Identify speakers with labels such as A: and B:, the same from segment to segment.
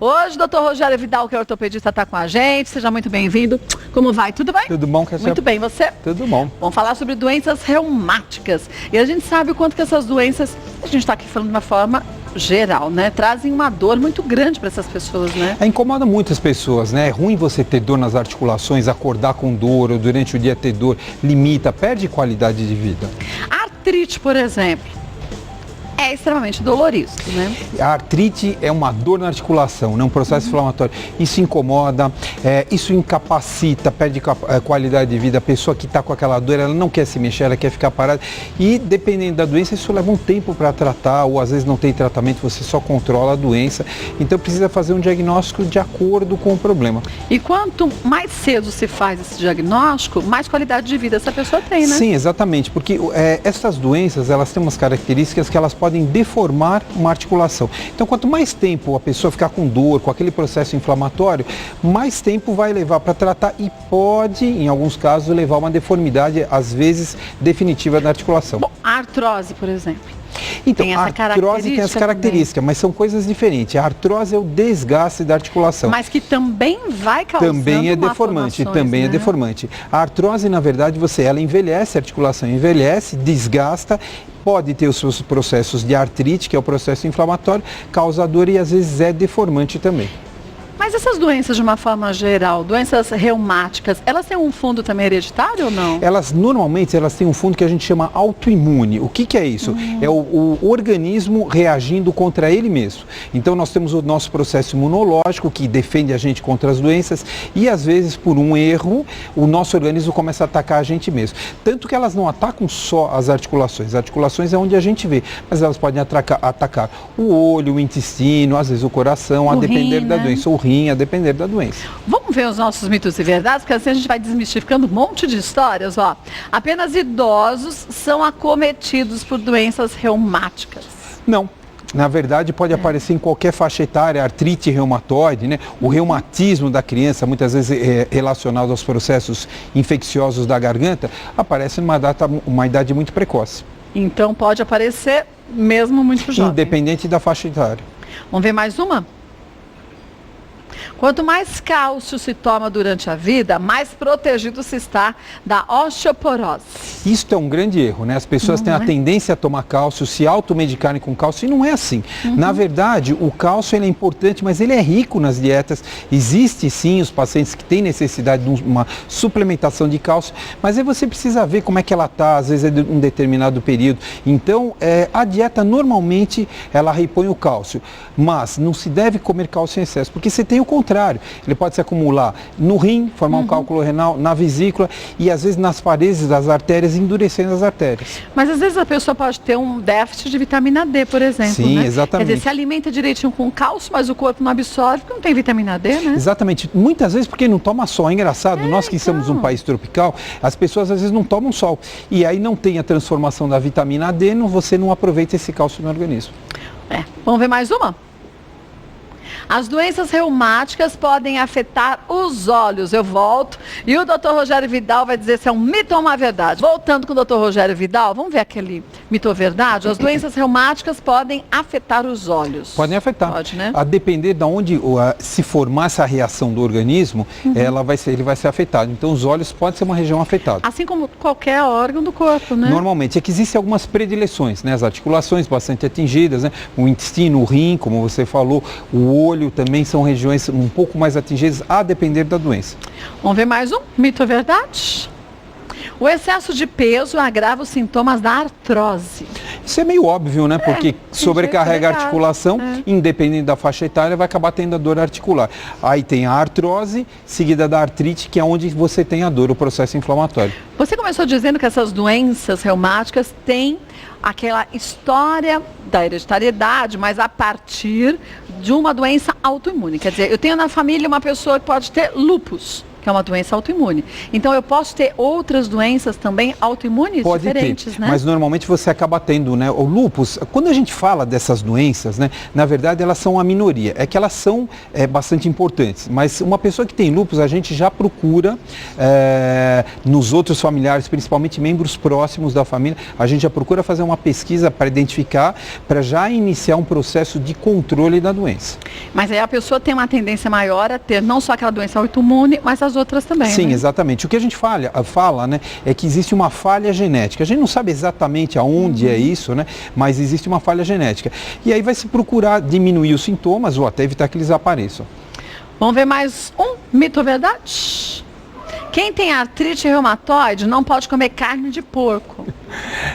A: Hoje o Dr. Rogério Vidal, que é ortopedista, está com a gente. Seja muito bem-vindo. Como vai? Tudo bem?
B: Tudo bom, Cassiano?
A: Muito bem, você?
B: Tudo bom.
A: Vamos falar sobre doenças reumáticas. E a gente sabe o quanto que essas doenças, a gente está aqui falando de uma forma geral, né? Trazem uma dor muito grande para essas pessoas, né?
B: Incomoda muitas pessoas, né? É ruim você ter dor nas articulações, acordar com dor ou durante o dia ter dor, limita, perde qualidade de vida.
A: A artrite, por exemplo, é extremamente dolorido, né?
B: A artrite é uma dor na articulação, né? Um processo inflamatório. Isso incomoda, isso incapacita, perde qualidade de vida. A pessoa que está com aquela dor, ela não quer se mexer, ela quer ficar parada. E dependendo da doença, isso leva um tempo para tratar, ou às vezes não tem tratamento, você só controla a doença. Então precisa fazer um diagnóstico de acordo com o problema.
A: E quanto mais cedo se faz esse diagnóstico, mais qualidade de vida essa pessoa tem, né?
B: Sim, exatamente, porque essas doenças, elas têm umas características que elas podem deformar uma articulação. Então, quanto mais tempo a pessoa ficar com dor, com aquele processo inflamatório, mais tempo vai levar para tratar e pode, em alguns casos, levar a uma deformidade, às vezes, definitiva da articulação.
A: Bom, a artrose, por exemplo.
B: Então,
A: tem
B: a artrose tem essa característica, mas são coisas diferentes. A artrose é o desgaste da articulação.
A: Mas que também vai causando
B: também é deformante, também é deformante. A artrose, na verdade, ela envelhece, a articulação envelhece, desgasta, pode ter os seus processos de artrite, que é o processo inflamatório, causa dor e às vezes é deformante também.
A: Mas essas doenças, de uma forma geral, doenças reumáticas, elas têm um fundo também hereditário ou não?
B: Normalmente, elas têm um fundo que a gente chama autoimune. O que é isso? É o organismo reagindo contra ele mesmo. Então, nós temos o nosso processo imunológico, que defende a gente contra as doenças, e às vezes, por um erro, o nosso organismo começa a atacar a gente mesmo. Tanto que elas não atacam só as articulações. As articulações é onde a gente vê, mas elas podem atacar o olho, o intestino, às vezes o coração, a depender da doença. O rim, a depender da doença.
A: Vamos ver os nossos mitos e verdades, porque assim a gente vai desmistificando um monte de histórias, ó. Apenas idosos são acometidos por doenças reumáticas.
B: Não. Na verdade, pode aparecer em qualquer faixa etária, artrite reumatoide, né? O reumatismo da criança, muitas vezes relacionado aos processos infecciosos da garganta, aparece numa idade muito precoce.
A: Então pode aparecer mesmo muito jovem.
B: Independente da faixa etária.
A: Vamos ver mais uma? Quanto mais cálcio se toma durante a vida, mais protegido se está da osteoporose.
B: Isso é um grande erro, né? As pessoas têm a tendência a tomar cálcio, se automedicarem com cálcio, e não é assim. Na verdade, o cálcio ele é importante, mas ele é rico nas dietas. Existe sim os pacientes que têm necessidade de uma suplementação de cálcio, mas aí você precisa ver como é que ela está, às vezes é de um determinado período. Então, a dieta normalmente, ela repõe o cálcio, mas não se deve comer cálcio em excesso, porque você tem o contrário, ele pode se acumular no rim, formar um cálculo renal, na vesícula e às vezes nas paredes das artérias, endurecendo as artérias.
A: Mas às vezes a pessoa pode ter um déficit de vitamina D, por exemplo.
B: Sim,
A: né?
B: exatamente.
A: Quer dizer, se alimenta direitinho com cálcio, mas o corpo não absorve porque não tem vitamina D, né?
B: Exatamente. Muitas vezes porque não toma sol. É engraçado, nós que somos um país tropical, as pessoas às vezes não tomam sol. E aí não tem a transformação da vitamina D, você não aproveita esse cálcio no organismo.
A: Vamos ver mais uma? As doenças reumáticas podem afetar os olhos. Eu volto e o Dr. Rogério Vidal vai dizer se é um mito ou uma verdade. Voltando com o Dr. Rogério Vidal, vamos ver aquele mito ou verdade? As doenças reumáticas podem afetar os olhos.
B: Podem afetar.
A: Pode, né?
B: A depender de onde se formar essa reação do organismo, ele vai ser afetado. Então os olhos podem ser uma região afetada.
A: Assim como qualquer órgão do corpo, né?
B: Normalmente. É que existem algumas predileções, né? As articulações bastante atingidas, né? O intestino, o rim, como você falou, o olho também são regiões um pouco mais atingidas a depender da doença.
A: Vamos ver mais um? Mito ou verdade? O excesso de peso agrava os sintomas da artrose.
B: Isso é meio óbvio, né? Porque sobrecarrega a articulação, independente da faixa etária, vai acabar tendo a dor articular. Aí tem a artrose, seguida da artrite, que é onde você tem a dor, o processo inflamatório.
A: Você começou dizendo que essas doenças reumáticas têm aquela história da hereditariedade, mas a partir de uma doença autoimune. Quer dizer, eu tenho na família uma pessoa que pode ter lúpus, que que é uma doença autoimune. Então eu posso ter outras doenças também autoimunes diferentes,
B: ter,
A: né?
B: Mas normalmente você acaba tendo, né? O lúpus, quando a gente fala dessas doenças, né? Na verdade elas são a minoria. É que elas são bastante importantes. Mas uma pessoa que tem lúpus, a gente já procura nos outros familiares, principalmente membros próximos da família, a gente já procura fazer uma pesquisa para identificar, para já iniciar um processo de controle da doença.
A: Mas aí a pessoa tem uma tendência maior a ter não só aquela doença autoimune, mas as outras também.
B: Sim,
A: né?
B: Exatamente. O que a gente fala, né, é que existe uma falha genética. A gente não sabe exatamente aonde é isso, né, mas existe uma falha genética. E aí vai se procurar diminuir os sintomas ou até evitar que eles apareçam.
A: Vamos ver mais um mito ou verdade? Quem tem artrite reumatoide não pode comer carne de porco.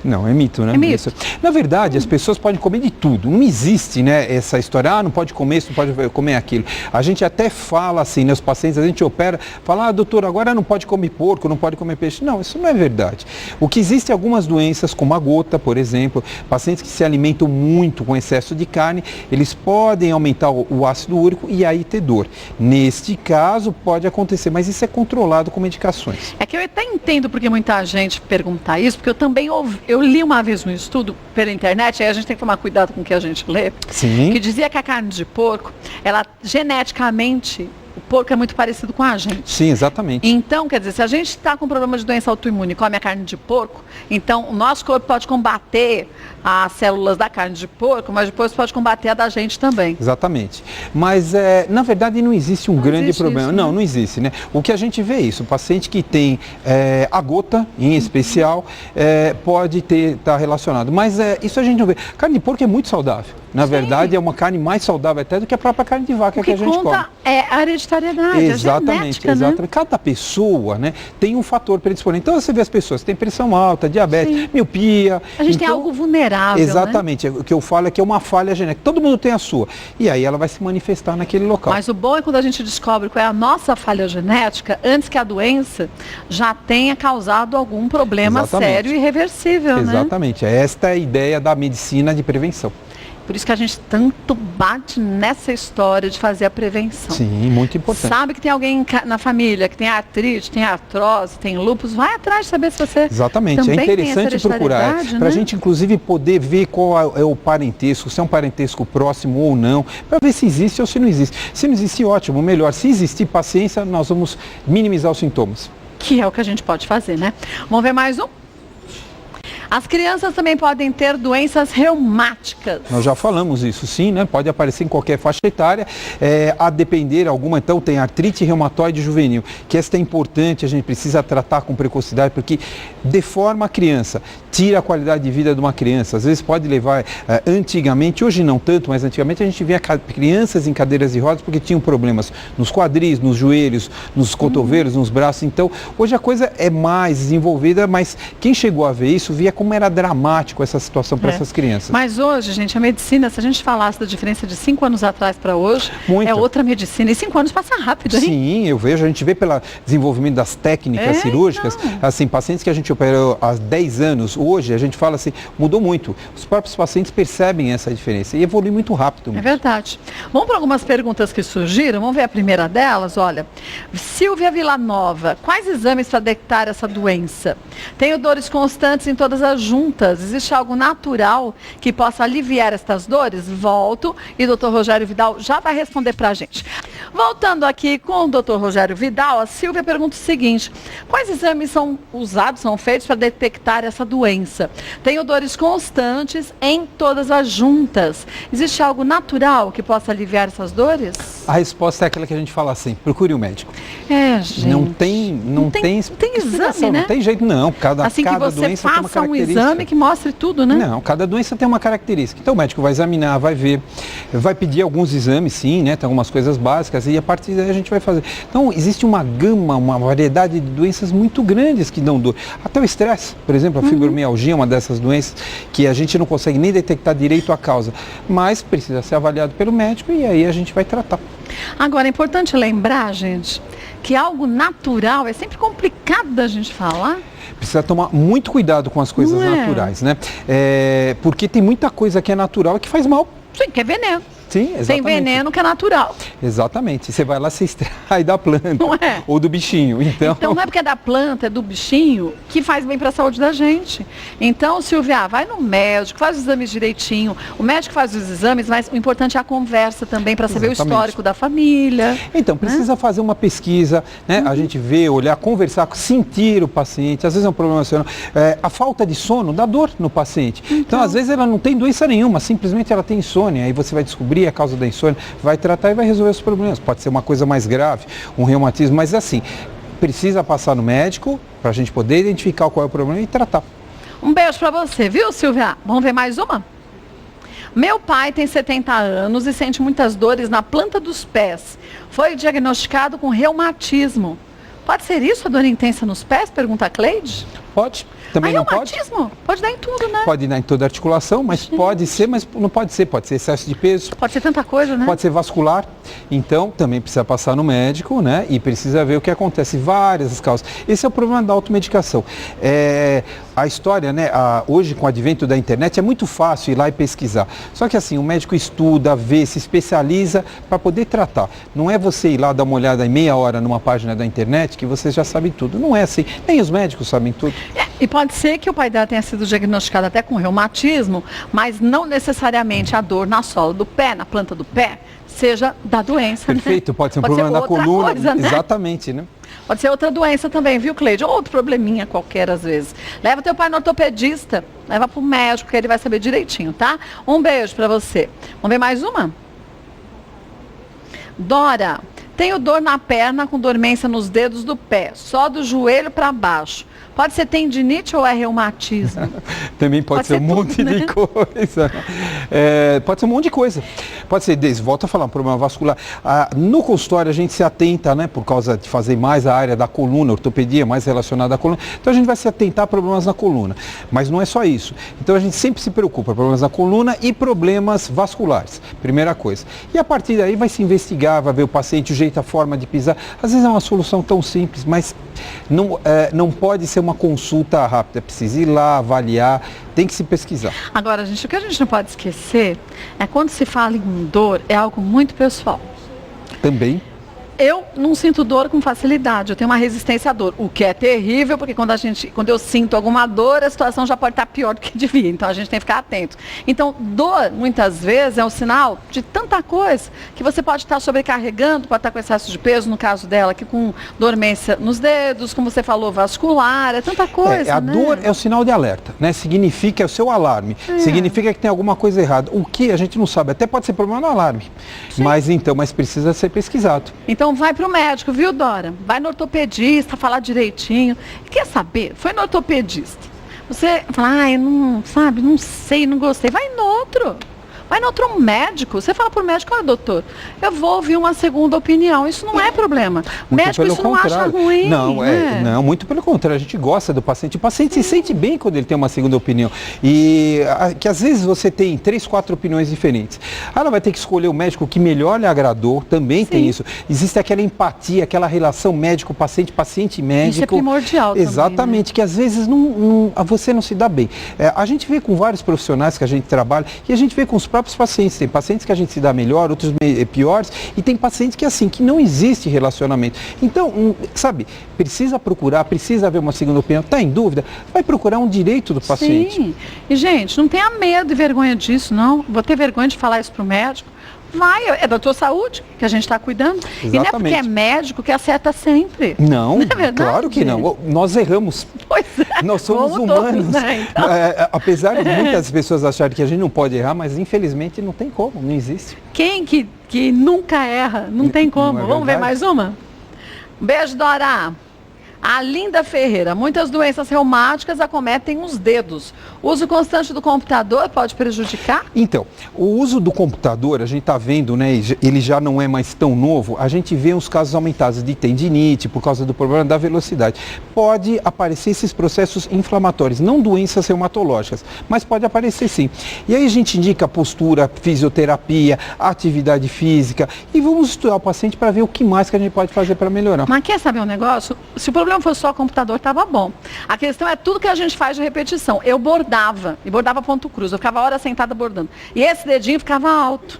B: Não, é mito, né?
A: É mito.
B: Isso. Na verdade, as pessoas podem comer de tudo. Não existe, né, essa história, não pode comer isso, não pode comer aquilo. A gente até fala assim, né, os pacientes, a gente opera, fala, doutor, agora não pode comer porco, não pode comer peixe. Não, isso não é verdade. O que existe algumas doenças, como a gota, por exemplo, pacientes que se alimentam muito com excesso de carne, eles podem aumentar o ácido úrico e aí ter dor. Neste caso, pode acontecer, mas isso é controlado com medicações.
A: É que eu até entendo porque muita gente pergunta isso, porque eu também eu li uma vez um estudo pela internet, aí a gente tem que tomar cuidado com o que a gente lê,
B: Sim.
A: que dizia que a carne de porco, ela geneticamente, o porco é muito parecido com a gente.
B: Sim, exatamente.
A: Então, quer dizer, se a gente está com problema de doença autoimune e come a carne de porco, então o nosso corpo pode combater as células da carne de porco, mas depois pode combater a da gente também.
B: Exatamente. Mas, na verdade, não existe um grande problema.
A: Isso,
B: não,
A: né?
B: não existe, né? O que a gente vê é isso, o paciente que tem a gota, em especial, pode estar relacionado. Mas isso a gente não vê. Carne de porco é muito saudável. Na verdade, é uma carne mais saudável até do que a própria carne de vaca que a gente come.
A: O que conta é a hereditariedade,
B: Exatamente,
A: a genética,
B: exatamente.
A: né?
B: Cada pessoa, né, tem um fator predisponente. Então você vê as pessoas que têm pressão alta, diabetes,
A: Sim.
B: miopia.
A: A gente
B: então,
A: tem algo vulnerável,
B: exatamente.
A: né?
B: O que eu falo é que é uma falha genética. Todo mundo tem a sua. E aí ela vai se manifestar naquele local.
A: Mas o bom é quando a gente descobre qual é a nossa falha genética, antes que a doença já tenha causado algum problema
B: Exatamente.
A: sério e irreversível, né?
B: Exatamente. Esta é a ideia da medicina de prevenção.
A: Por isso que a gente tanto bate nessa história de fazer a prevenção.
B: Sim, muito importante.
A: Sabe que tem alguém na família que tem artrite, tem artrose, tem lúpus, vai atrás de saber se você
B: Exatamente,
A: também
B: é interessante
A: tem essa
B: procurar,
A: hereditariedade,
B: para a
A: né?
B: gente inclusive poder ver qual é o parentesco, se é um parentesco próximo ou não, para ver se existe ou se não existe. Se não existe, ótimo, melhor. Se existir, paciência, nós vamos minimizar os sintomas.
A: Que é o que a gente pode fazer, né? Vamos ver mais um? As crianças também podem ter doenças reumáticas.
B: Nós já falamos isso, sim, né? Pode aparecer em qualquer faixa etária, a depender alguma, então tem artrite reumatoide juvenil, que esta é importante, a gente precisa tratar com precocidade, porque deforma a criança, tira a qualidade de vida de uma criança, às vezes pode levar, antigamente, hoje não tanto, mas antigamente a gente via crianças em cadeiras de rodas porque tinham problemas nos quadris, nos joelhos, nos cotovelos, nos braços, então hoje a coisa é mais desenvolvida, mas quem chegou a ver isso, via como era dramático essa situação para essas crianças.
A: Mas hoje, gente, a medicina, se a gente falasse da diferença de 5 anos atrás para hoje,
B: Muita.
A: é outra medicina. E 5 anos passa rápido, hein?
B: Sim, eu vejo, a gente vê pelo desenvolvimento das técnicas cirúrgicas,
A: então.
B: assim, pacientes que a gente operou há 10 anos, hoje a gente fala assim, mudou muito. Os próprios pacientes percebem essa diferença e evolui muito rápido.
A: É verdade. Vamos para algumas perguntas que surgiram. Vamos ver a primeira delas. Olha, Silvia Villanova, quais exames para detectar essa doença? Tenho dores constantes em todas as juntas. Existe algo natural que possa aliviar estas dores? Volto e o Dr. Rogério Vidal já vai responder para a gente. Voltando aqui com o Dr. Rogério Vidal, a Silvia pergunta o seguinte: quais exames são usados, são feitos para detectar essa doença? Tenho dores constantes em todas as juntas. Existe algo natural que possa aliviar essas dores?
B: A resposta é aquela que a gente fala assim, procure um médico.
A: Gente.
B: Não tem
A: exame, né?
B: Não tem jeito não, cada
A: assim que você
B: doença tem uma
A: faça um
B: característica.
A: exame que mostre tudo, né?
B: Não, cada doença tem uma característica. Então o médico vai examinar, vai ver, vai pedir alguns exames, sim, né? Tem algumas coisas básicas e a partir daí a gente vai fazer. Então existe uma gama, uma variedade de doenças muito grandes que dão dor. Até o estresse, por exemplo, a fibromialgia é uma dessas doenças que a gente não consegue nem detectar direito a causa, mas precisa ser avaliado pelo médico e aí a gente vai tratar.
A: Agora, é importante lembrar, gente, que algo natural é sempre complicado da gente falar.
B: Precisa tomar muito cuidado com as coisas naturais, né? Porque tem muita coisa que é natural e que faz mal.
A: Sim, que é veneno.
B: Sim, exatamente.
A: Sem veneno, que é natural.
B: Exatamente. Você vai lá, você extrai da planta.
A: Não é?
B: Ou do bichinho. Então
A: não é porque é da planta, é do bichinho, que faz bem para a saúde da gente. Então, Silvia, vai no médico, faz os exames direitinho. O médico faz os exames, mas o importante é a conversa também, para saber o histórico da família.
B: Então, precisa fazer uma pesquisa, né? A gente ver, olhar, conversar, sentir o paciente. Às vezes é um problema emocional. A falta de sono dá dor no paciente. Então, às vezes ela não tem doença nenhuma, simplesmente ela tem insônia. Aí você vai descobrir a causa da insônia, vai tratar e vai resolver os problemas. Pode ser uma coisa mais grave, um reumatismo, mas assim, precisa passar no médico para a gente poder identificar qual é o problema e tratar.
A: Um beijo para você, viu, Silvia? Vamos ver mais uma? Meu pai tem 70 anos e sente muitas dores na planta dos pés. Foi diagnosticado com reumatismo. Pode ser isso, a dor intensa nos pés? Pergunta a Cleide.
B: Pode. Também não pode?
A: Reumatismo? Pode dar em tudo, né?
B: Pode dar em toda a articulação, mas pode ser, mas não pode ser. Pode ser excesso de peso.
A: Pode ser tanta coisa, né?
B: Pode ser vascular. Então, também precisa passar no médico, né? E precisa ver o que acontece. Várias as causas. Esse é o problema da automedicação. A história, né? Hoje, com o advento da internet, é muito fácil ir lá e pesquisar. Só que assim, o médico estuda, vê, se especializa para poder tratar. Não é você ir lá dar uma olhada em meia hora numa página da internet que você já sabe tudo. Não é assim. Nem os médicos sabem tudo.
A: E pode ser que o pai dela tenha sido diagnosticado até com reumatismo, mas não necessariamente a dor na sola do pé, na planta do pé, seja da doença.
B: Perfeito,
A: né?
B: Pode ser um problema da coluna.
A: Coisa, né?
B: Exatamente, né?
A: Pode ser outra doença também, viu, Cleide? Outro probleminha qualquer às vezes. Leva teu pai no ortopedista, leva pro médico que ele vai saber direitinho, tá? Um beijo pra você. Vamos ver mais uma? Dora, tenho dor na perna com dormência nos dedos do pé, só do joelho para baixo. Pode ser tendinite ou é reumatismo?
B: Também pode ser um monte
A: tudo,
B: de
A: né?
B: coisa. Pode ser um monte de coisa. Pode ser, volta a falar, um problema vascular. No consultório a gente se atenta, né, por causa de fazer mais a área da coluna, ortopedia mais relacionada à coluna. Então a gente vai se atentar a problemas na coluna. Mas não é só isso. Então a gente sempre se preocupa, problemas na coluna e problemas vasculares, primeira coisa. E a partir daí vai se investigar, vai ver o paciente, o jeito, a forma de pisar. Às vezes é uma solução tão simples, mas não pode ser uma consulta rápida. Precisa ir lá, avaliar, tem que se pesquisar.
A: Agora, gente, o que a gente não pode esquecer é quando se fala em dor, é algo muito pessoal.
B: Também.
A: Eu não sinto dor com facilidade, eu tenho uma resistência à dor, o que é terrível, porque quando eu sinto alguma dor, a situação já pode estar pior do que devia, então a gente tem que ficar atento. Então, dor, muitas vezes, é um sinal de tanta coisa, que você pode estar sobrecarregando, pode estar com excesso de peso, no caso dela, que com dormência nos dedos, como você falou, vascular, é tanta coisa,
B: A
A: né?
B: dor é o sinal de alerta, né? Significa, é o seu alarme, significa que tem alguma coisa errada. O que a gente não sabe, até pode ser problema no alarme, mas precisa ser pesquisado.
A: Então vai para o médico, viu, Dora? Vai no ortopedista, falar direitinho. Quer saber? Foi no ortopedista. Você fala, eu não, sabe, não sei, não gostei. Vai no outro. Vai no outro médico. Você fala para o médico, olha, doutor, eu vou ouvir uma segunda opinião. Isso não é problema. O médico isso não acha ruim.
B: Não, muito pelo contrário. A gente gosta do paciente. O paciente se sente bem quando ele tem uma segunda opinião. E que às vezes você tem 3, 4 opiniões diferentes. Ela vai ter que escolher o médico que melhor lhe agradou. Também tem isso. Existe aquela empatia, aquela relação médico-paciente, paciente-médico.
A: Isso é primordial
B: Exatamente,
A: também, né?
B: Que às vezes você não se dá bem. A gente vê com vários profissionais que a gente trabalha e a gente vê com os próprios pacientes. Tem pacientes que a gente se dá melhor, outros piores, e tem pacientes que não existe relacionamento. Então, sabe, precisa procurar, precisa ver uma segunda opinião. Está em dúvida? Vai procurar um direito do paciente.
A: Sim. E, gente, não tenha medo e vergonha disso, não. Vou ter vergonha de falar isso para o médico. Vai, é da tua saúde que a gente está cuidando.
B: Exatamente.
A: E não é porque é médico que acerta sempre.
B: Não,
A: é verdade?
B: Claro que não. Nós erramos.
A: Pois é.
B: Nós somos
A: Como
B: humanos.
A: Todos, né? Então.
B: Apesar de muitas pessoas acharem que a gente não pode errar, mas infelizmente não tem como, não existe.
A: Quem que nunca erra? Não tem como. Vamos ver mais uma? Um beijo, Dora. A Linda Ferreira, muitas doenças reumáticas acometem os dedos. O uso constante do computador pode prejudicar?
B: Então, o uso do computador, a gente está vendo, né, ele já não é mais tão novo, a gente vê os casos aumentados de tendinite por causa do problema da velocidade. Pode aparecer esses processos inflamatórios, não doenças reumatológicas, mas pode aparecer sim. E aí a gente indica postura, fisioterapia, atividade física e vamos estudar o paciente para ver o que mais que a gente pode fazer para melhorar.
A: Mas quer saber um negócio? Se o problema fosse só o computador, estava bom. A questão é tudo que a gente faz de repetição. Eu bordava, e bordava ponto cruz. Eu ficava horas sentada bordando. E esse dedinho ficava alto.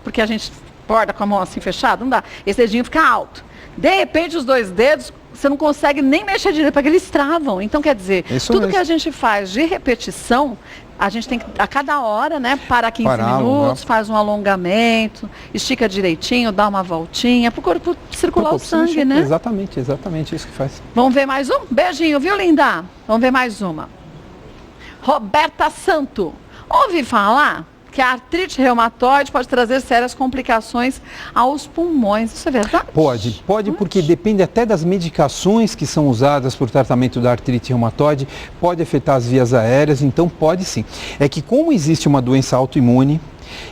A: porque a gente borda com a mão assim fechada, não dá. Esse dedinho fica alto. De repente, os 2 dedos, você não consegue nem mexer direito, porque eles travam. Então, quer dizer, tudo que a gente faz de repetição, a gente tem que, a cada hora, né, parar 15 minutos, faz um alongamento, estica direitinho, dá uma voltinha, para o corpo circular o sangue, né?
B: Exatamente isso que faz.
A: Vamos ver mais um? Beijinho, viu, linda? Vamos ver mais uma. Roberta Santo. Ouvi falar que a artrite reumatoide pode trazer sérias complicações aos pulmões. Isso é verdade?
B: Pode porque depende até das medicações que são usadas para o tratamento da artrite reumatoide, pode afetar as vias aéreas, então pode sim. É que como existe uma doença autoimune,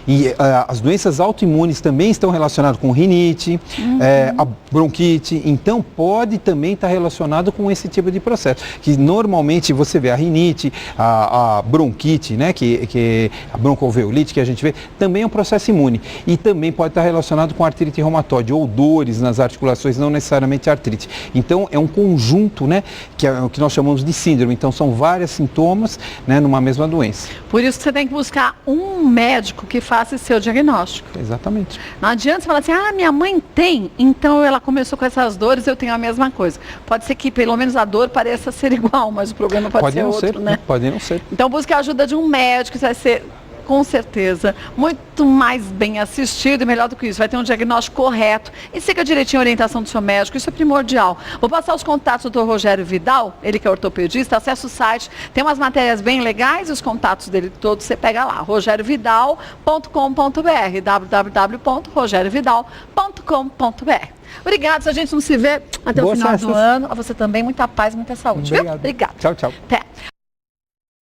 B: e as doenças autoimunes também estão relacionadas com rinite, a bronquite, então pode também estar relacionado com esse tipo de processo. Que normalmente você vê a rinite, a bronquite, né, que a broncoalveolite que a gente vê, também é um processo imune. E também pode estar relacionado com artrite reumatoide ou dores nas articulações, não necessariamente artrite. Então é um conjunto, né, que é o que nós chamamos de síndrome. Então são vários sintomas, né, numa mesma doença.
A: Por isso você tem que buscar um médico que faça seu diagnóstico.
B: Exatamente.
A: Não adianta você falar assim, minha mãe tem, então ela começou com essas dores, eu tenho a mesma coisa. Pode ser que pelo menos a dor pareça ser igual, mas o problema pode ser outro, né?
B: Pode não ser.
A: Então busque a ajuda de um médico, isso vai ser, com certeza, muito mais bem assistido e melhor do que isso. Vai ter um diagnóstico correto e siga direitinho a orientação do seu médico, isso é primordial. Vou passar os contatos do Dr. Rogério Vidal, ele que é ortopedista, acessa o site, tem umas matérias bem legais e os contatos dele todos você pega lá, rogeriovidal.com.br, www.rogeriovidal.com.br. Obrigada, se a gente não se vê até o final do ano, a você também, muita paz, muita saúde.
B: Obrigado.
A: Viu? Obrigada.
B: Tchau, tchau.
A: Até.